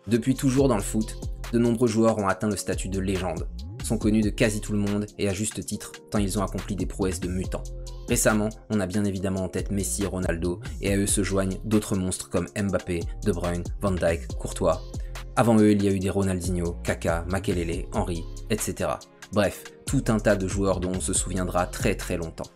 Depuis toujours dans le foot, de nombreux joueurs ont atteint le statut de légende, sont connus de quasi tout le monde et à juste titre, tant ils ont accompli des prouesses de mutants. Récemment, on a bien évidemment en tête Messi et Ronaldo, et à eux se joignent d'autres monstres comme Mbappé, De Bruyne, Van Dijk, Courtois. Avant eux, il y a eu des Ronaldinho, Kaka, Makelele, Henry, etc. Bref, tout un tas de joueurs dont on se souviendra très très longtemps.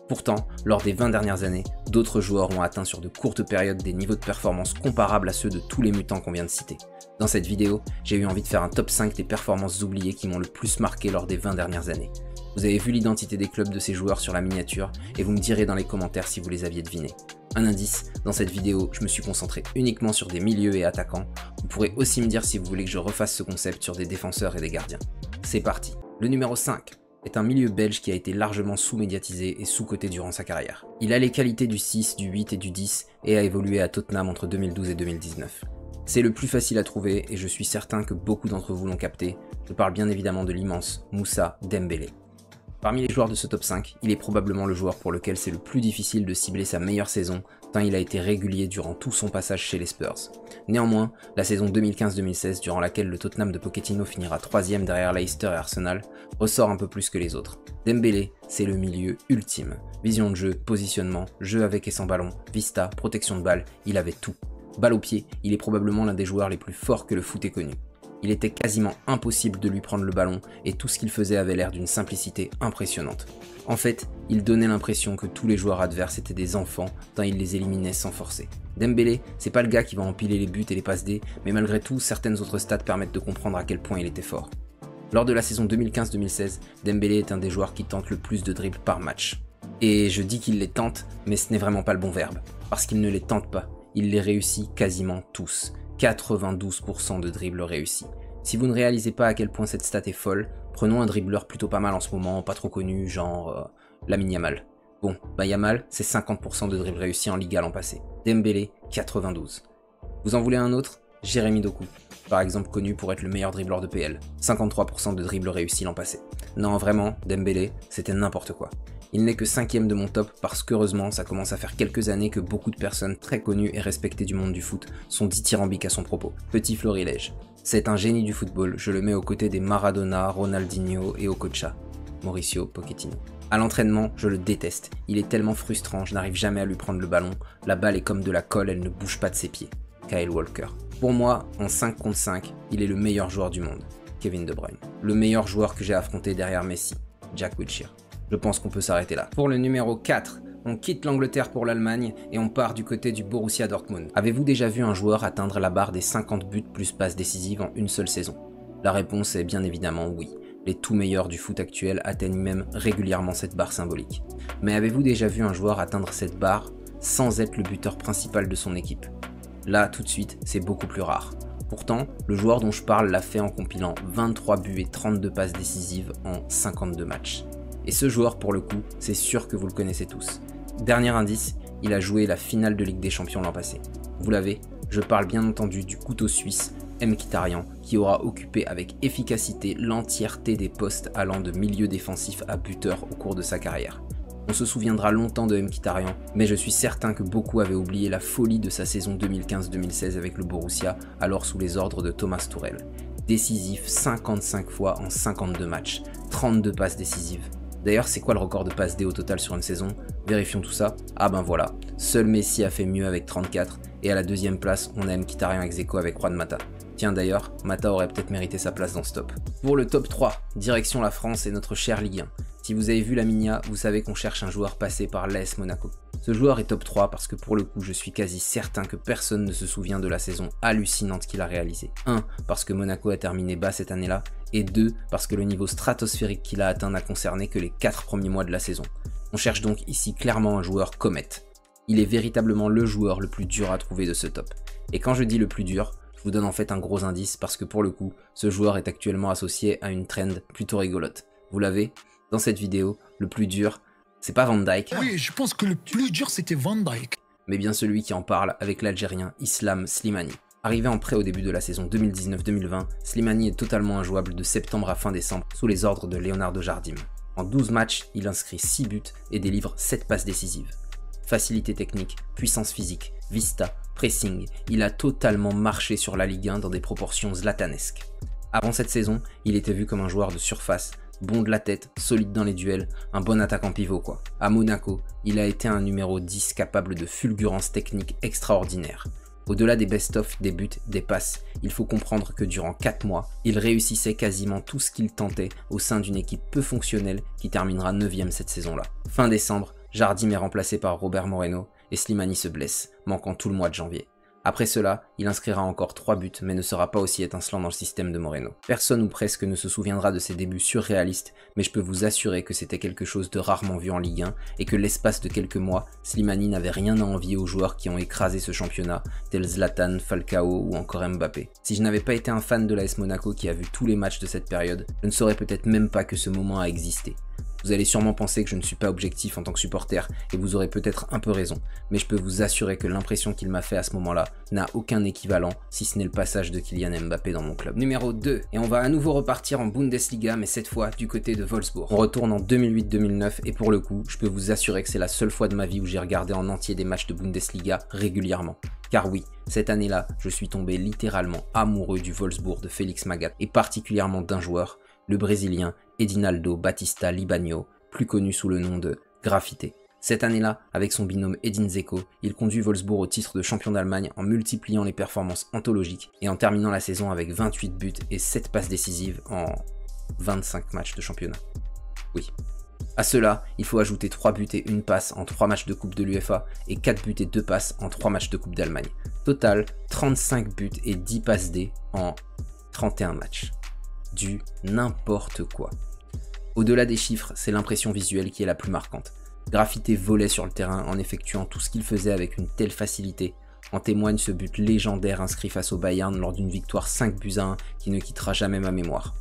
Pourtant, lors des 20 dernières années, d'autres joueurs ont atteint sur de courtes périodes des niveaux de performance comparables à ceux de tous les mutants qu'on vient de citer. Dans cette vidéo, j'ai eu envie de faire un top 5 des performances oubliées qui m'ont le plus marqué lors des 20 dernières années. Vous avez vu l'identité des clubs de ces joueurs sur la miniature et vous me direz dans les commentaires si vous les aviez devinés. Un indice, dans cette vidéo, je me suis concentré uniquement sur des milieux et attaquants. Vous pourrez aussi me dire si vous voulez que je refasse ce concept sur des défenseurs et des gardiens. C'est parti. Le numéro 5 est un milieu belge qui a été largement sous-médiatisé et sous-coté durant sa carrière. Il a les qualités du 6, du 8 et du 10 et a évolué à Tottenham entre 2012 et 2019. C'est le plus facile à trouver et je suis certain que beaucoup d'entre vous l'ont capté. Je parle bien évidemment de l'immense Moussa Dembélé. Parmi les joueurs de ce top 5, il est probablement le joueur pour lequel c'est le plus difficile de cibler sa meilleure saison, tant il a été régulier durant tout son passage chez les Spurs. Néanmoins, la saison 2015-2016, durant laquelle le Tottenham de Pochettino finira 3ème derrière Leicester et Arsenal, ressort un peu plus que les autres. Dembélé, c'est le milieu ultime. Vision de jeu, positionnement, jeu avec et sans ballon, vista, protection de balle, il avait tout. Balle au pied, il est probablement l'un des joueurs les plus forts que le foot ait connu. Il était quasiment impossible de lui prendre le ballon et tout ce qu'il faisait avait l'air d'une simplicité impressionnante. En fait, il donnait l'impression que tous les joueurs adverses étaient des enfants tant il les éliminait sans forcer. Dembélé, c'est pas le gars qui va empiler les buts et les passes D, mais malgré tout, certaines autres stats permettent de comprendre à quel point il était fort. Lors de la saison 2015-2016, Dembélé est un des joueurs qui tente le plus de dribbles par match. Et je dis qu'il les tente, mais ce n'est vraiment pas le bon verbe, parce qu'il ne les tente pas, il les réussit quasiment tous. 92% de dribbles réussis. Si vous ne réalisez pas à quel point cette stat est folle, prenons un dribbleur plutôt pas mal en ce moment, pas trop connu, genre Lamine Yamal. Bon, bah Yamal, c'est 50% de dribbles réussis en Liga l'an passé. Dembélé, 92. Vous en voulez un autre? Jérémy Doku, par exemple connu pour être le meilleur dribbleur de PL. 53% de dribbles réussis l'an passé. Non, vraiment, Dembélé, c'était n'importe quoi. Il n'est que 5ème de mon top parce qu'heureusement ça commence à faire quelques années que beaucoup de personnes très connues et respectées du monde du foot sont dithyrambiques à son propos. Petit florilège. C'est un génie du football, je le mets aux côtés des Maradona, Ronaldinho et Okocha, Mauricio Pochettino. À l'entraînement, je le déteste. Il est tellement frustrant, je n'arrive jamais à lui prendre le ballon. La balle est comme de la colle, elle ne bouge pas de ses pieds. Kyle Walker. Pour moi, en 5 contre 5, il est le meilleur joueur du monde. Kevin De Bruyne. Le meilleur joueur que j'ai affronté derrière Messi. Jack Wilshere. Je pense qu'on peut s'arrêter là. Pour le numéro 4, on quitte l'Angleterre pour l'Allemagne et on part du côté du Borussia Dortmund. Avez-vous déjà vu un joueur atteindre la barre des 50 buts plus passes décisives en une seule saison? La réponse est bien évidemment oui. Les tout meilleurs du foot actuel atteignent même régulièrement cette barre symbolique. Mais avez-vous déjà vu un joueur atteindre cette barre sans être le buteur principal de son équipe? Là, tout de suite, c'est beaucoup plus rare. Pourtant, le joueur dont je parle l'a fait en compilant 23 buts et 32 passes décisives en 52 matchs. Et ce joueur, pour le coup, c'est sûr que vous le connaissez tous. Dernier indice, il a joué la finale de Ligue des Champions l'an passé. Vous l'avez? Je parle bien entendu du couteau suisse Mkhitaryan, qui aura occupé avec efficacité l'entièreté des postes allant de milieu défensif à buteur au cours de sa carrière. On se souviendra longtemps de Mkhitaryan, mais je suis certain que beaucoup avaient oublié la folie de sa saison 2015-2016 avec le Borussia, alors sous les ordres de Thomas Tuchel. Décisif 55 fois en 52 matchs, 32 passes décisives. D'ailleurs, c'est quoi le record de passes D au total sur une saison? Vérifions tout ça. Ah ben voilà, seul Messi a fait mieux avec 34, et à la deuxième place, on a Mkhitaryan ex aequo avec Juan Mata. Tiens d'ailleurs, Mata aurait peut-être mérité sa place dans ce top. Pour le top 3, direction la France et notre cher Ligue 1. Si vous avez vu la Minia, vous savez qu'on cherche un joueur passé par l'AS Monaco. Ce joueur est top 3 parce que pour le coup, je suis quasi certain que personne ne se souvient de la saison hallucinante qu'il a réalisée. 1. Parce que Monaco a terminé bas cette année-là, et 2. Parce que le niveau stratosphérique qu'il a atteint n'a concerné que les 4 premiers mois de la saison. On cherche donc ici clairement un joueur comète. Il est véritablement le joueur le plus dur à trouver de ce top. Et quand je dis le plus dur, je vous donne en fait un gros indice parce que pour le coup, ce joueur est actuellement associé à une trend plutôt rigolote. Vous l'avez? Dans cette vidéo, le plus dur, c'est pas Van Dijk. Oui, je pense que le plus dur c'était Van Dijk. Mais bien celui qui en parle avec l'Algérien Islam Slimani. Arrivé en prêt au début de la saison 2019-2020, Slimani est totalement injouable de septembre à fin décembre sous les ordres de Leonardo Jardim. En 12 matchs, il inscrit 6 buts et délivre 7 passes décisives. facilité technique, puissance physique, vista, pressing, il a totalement marché sur la Ligue 1 dans des proportions zlatanesques. Avant cette saison, il était vu comme un joueur de surface, bon de la tête, solide dans les duels, un bon attaquant pivot quoi. À Monaco, il a été un numéro 10 capable de fulgurance technique extraordinaire. Au-delà des best-of, des buts, des passes, il faut comprendre que durant 4 mois, il réussissait quasiment tout ce qu'il tentait au sein d'une équipe peu fonctionnelle qui terminera 9ème cette saison-là. Fin décembre, Jardim est remplacé par Robert Moreno et Slimani se blesse, manquant tout le mois de janvier. Après cela, il inscrira encore 3 buts mais ne sera pas aussi étincelant dans le système de Moreno. Personne ou presque ne se souviendra de ses débuts surréalistes, mais je peux vous assurer que c'était quelque chose de rarement vu en Ligue 1 et que l'espace de quelques mois, Slimani n'avait rien à envier aux joueurs qui ont écrasé ce championnat, tels Zlatan, Falcao ou encore Mbappé. Si je n'avais pas été un fan de l'AS Monaco qui a vu tous les matchs de cette période, je ne saurais peut-être même pas que ce moment a existé. Vous allez sûrement penser que je ne suis pas objectif en tant que supporter et vous aurez peut-être un peu raison, mais je peux vous assurer que l'impression qu'il m'a fait à ce moment-là n'a aucun équivalent si ce n'est le passage de Kylian Mbappé dans mon club. Numéro 2, et on va à nouveau repartir en Bundesliga mais cette fois du côté de Wolfsburg. On retourne en 2008-2009 et pour le coup, je peux vous assurer que c'est la seule fois de ma vie où j'ai regardé en entier des matchs de Bundesliga régulièrement. Car oui, cette année-là, je suis tombé littéralement amoureux du Wolfsburg de Félix Magath et particulièrement d'un joueur, le Brésilien Edinaldo Batista Libagno, plus connu sous le nom de Graffité. Cette année-là, avec son binôme Edin Dzeko, il conduit Wolfsburg au titre de champion d'Allemagne en multipliant les performances anthologiques et en terminant la saison avec 28 buts et 7 passes décisives en 25 matchs de championnat. Oui. À cela, il faut ajouter 3 buts et 1 passe en 3 matchs de Coupe de l'UEFA et 4 buts et 2 passes en 3 matchs de Coupe d'Allemagne. Total, 35 buts et 10 passes D en 31 matchs. Du n'importe quoi. Au-delà des chiffres, c'est l'impression visuelle qui est la plus marquante. Graffité volait sur le terrain en effectuant tout ce qu'il faisait avec une telle facilité. En témoigne ce but légendaire inscrit face au Bayern lors d'une victoire 5-1 qui ne quittera jamais ma mémoire.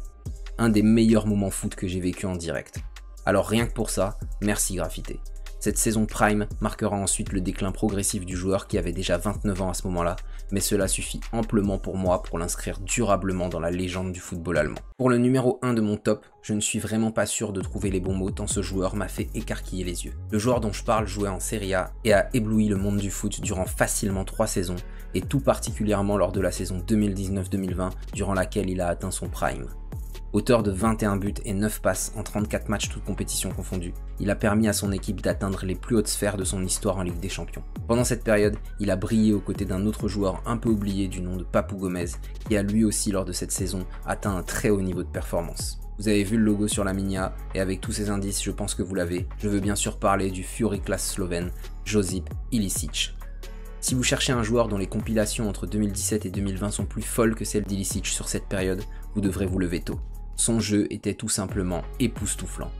Un des meilleurs moments foot que j'ai vécu en direct. Alors rien que pour ça, merci Graffité. Cette saison prime marquera ensuite le déclin progressif du joueur qui avait déjà 29 ans à ce moment-là, mais cela suffit amplement pour moi pour l'inscrire durablement dans la légende du football allemand. Pour le numéro 1 de mon top, je ne suis vraiment pas sûr de trouver les bons mots tant ce joueur m'a fait écarquiller les yeux. Le joueur dont je parle jouait en Serie A et a ébloui le monde du foot durant facilement 3 saisons, et tout particulièrement lors de la saison 2019-2020 durant laquelle il a atteint son prime. Auteur de 21 buts et 9 passes en 34 matchs toutes compétitions confondues, il a permis à son équipe d'atteindre les plus hautes sphères de son histoire en Ligue des Champions. Pendant cette période, il a brillé aux côtés d'un autre joueur un peu oublié du nom de Papou Gomez, qui a lui aussi lors de cette saison atteint un très haut niveau de performance. Vous avez vu le logo sur la Minia, et avec tous ces indices, je pense que vous l'avez. Je veux bien sûr parler du Fury class slovène, Josip Ilicic. Si vous cherchez un joueur dont les compilations entre 2017 et 2020 sont plus folles que celles d'Ilicic sur cette période, vous devrez vous lever tôt. Son jeu était tout simplement époustouflant.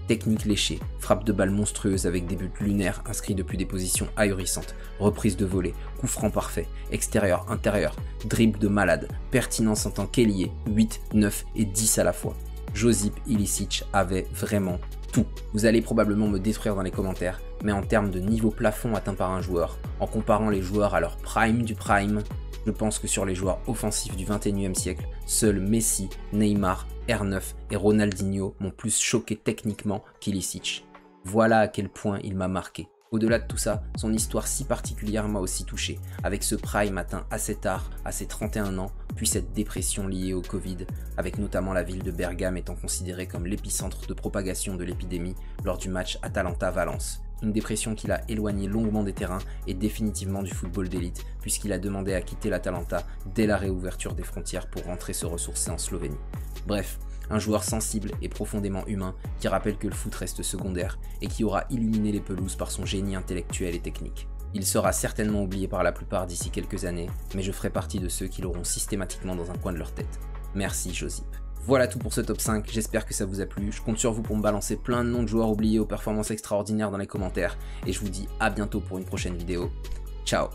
Technique léchée, frappe de balle monstrueuse avec des buts lunaires inscrits depuis des positions ahurissantes, reprise de volée, coup franc parfait, extérieur, intérieur, dribble de malade, pertinence en tant qu'ailier, 8, 9 et 10 à la fois. Josip Ilicic avait vraiment tout. Vous allez probablement me détruire dans les commentaires, mais en termes de niveau plafond atteint par un joueur, en comparant les joueurs à leur prime du prime, je pense que sur les joueurs offensifs du 21e siècle, seuls Messi, Neymar, R9 et Ronaldinho m'ont plus choqué techniquement qu'Ilicic. Voilà à quel point il m'a marqué. Au-delà de tout ça, son histoire si particulière m'a aussi touché, avec ce prime atteint assez tard, à ses 31 ans, puis cette dépression liée au Covid, avec notamment la ville de Bergame étant considérée comme l'épicentre de propagation de l'épidémie lors du match Atalanta-Valence. Une dépression qui l'a éloigné longuement des terrains et définitivement du football d'élite, puisqu'il a demandé à quitter l'Atalanta dès la réouverture des frontières pour rentrer se ressourcer en Slovénie. Bref, un joueur sensible et profondément humain qui rappelle que le foot reste secondaire et qui aura illuminé les pelouses par son génie intellectuel et technique. Il sera certainement oublié par la plupart d'ici quelques années, mais je ferai partie de ceux qui l'auront systématiquement dans un coin de leur tête. Merci Josip. Voilà tout pour ce top 5, j'espère que ça vous a plu, je compte sur vous pour me balancer plein de noms de joueurs oubliés aux performances extraordinaires dans les commentaires, et je vous dis à bientôt pour une prochaine vidéo. Ciao.